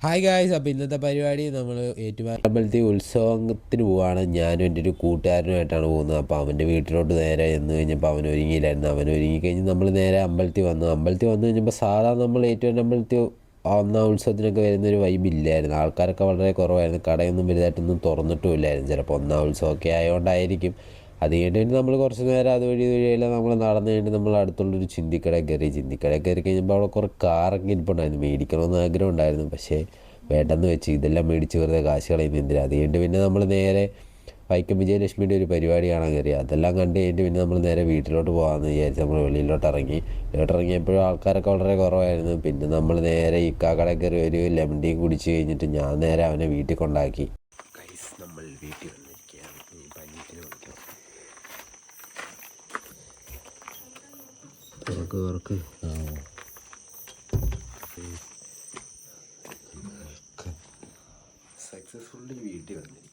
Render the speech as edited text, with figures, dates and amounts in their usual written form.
Hi guys. അപ്പോൾ ഇന്നത്തെ പരിപാടി നമ്മൾ ഏറ്റുമാനമ്പലത്തിൽ ഉത്സവത്തിന് പോവാണ്. ഞാനും എൻ്റെ ഒരു കൂട്ടുകാരനുമായിട്ടാണ് പോകുന്നത്. അപ്പോൾ അവൻ്റെ വീട്ടിലോട്ട് നേരെ ചെന്ന് കഴിഞ്ഞപ്പോൾ അവൻ ഒരുങ്ങിയില്ലായിരുന്നു. അവൻ ഒരുങ്ങിക്കഴിഞ്ഞ് നമ്മൾ നേരെ അമ്പലത്തിൽ വന്നു കഴിഞ്ഞപ്പോൾ സാധാരണ നമ്മൾ ഏറ്റുമാനമ്പലത്തിൽ ഒന്നാം ഉത്സവത്തിനൊക്കെ വരുന്നൊരു വൈബില്ലായിരുന്നു. ആൾക്കാരൊക്കെ വളരെ കുറവായിരുന്നു. കടയൊന്നും വലുതായിട്ടൊന്നും തുറന്നിട്ടും ഇല്ലായിരുന്നു. ചിലപ്പോൾ ഒന്നാം ഉത്സവമൊക്കെ ആയതുകൊണ്ടായിരിക്കും. അത് കഴിഞ്ഞിട്ട് നമ്മൾ കുറച്ച് നേരം അതുവഴിയെല്ലാം നമ്മൾ നടന്നു കഴിഞ്ഞിട്ട് നമ്മൾ അടുത്തുള്ളൊരു ചിന്തിക്കടയിൽ കയറി കഴിഞ്ഞപ്പോൾ അവിടെ കുറേ കാറൊക്കെ ഇരിപ്പുണ്ടായിരുന്നു. മേടിക്കണമെന്ന് ആഗ്രഹം ഉണ്ടായിരുന്നു, പക്ഷേ വേണ്ടെന്ന് വെച്ച്. ഇതെല്ലാം മേടിച്ച് വെറുതെ കാശ് കളയുന്ന എന്തിനാ. അത് കഴിഞ്ഞിട്ട് പിന്നെ നമ്മൾ നേരെ വൈക്കം വിജയലക്ഷ്മിയുടെ ഒരു പരിപാടി കാണാൻ കയറി. അതെല്ലാം കണ്ട് കഴിഞ്ഞിട്ട് പിന്നെ നമ്മൾ നേരെ വീട്ടിലോട്ട് പോകാമെന്ന് വിചാരിച്ച് നമ്മൾ വെളിയിലോട്ടിറങ്ങിയപ്പോഴും ആൾക്കാരൊക്കെ വളരെ കുറവായിരുന്നു. പിന്നെ നമ്മൾ നേരെ ഈ കടയിൽ കയറി ഒരു ലെമൺ ടീ കുടിച്ച് കഴിഞ്ഞിട്ട് ഞാൻ നേരെ അവനെ വീട്ടിൽ കൊണ്ടാക്കി. നമ്മൾ വീട്ടിൽ വന്നിരിക്കുകയാണ്. പഞ്ഞിക്കിന് തുറക്ക് സക്സസ്ഫുള്ളി വീട്ടിൽ വന്നിരിക്കുക.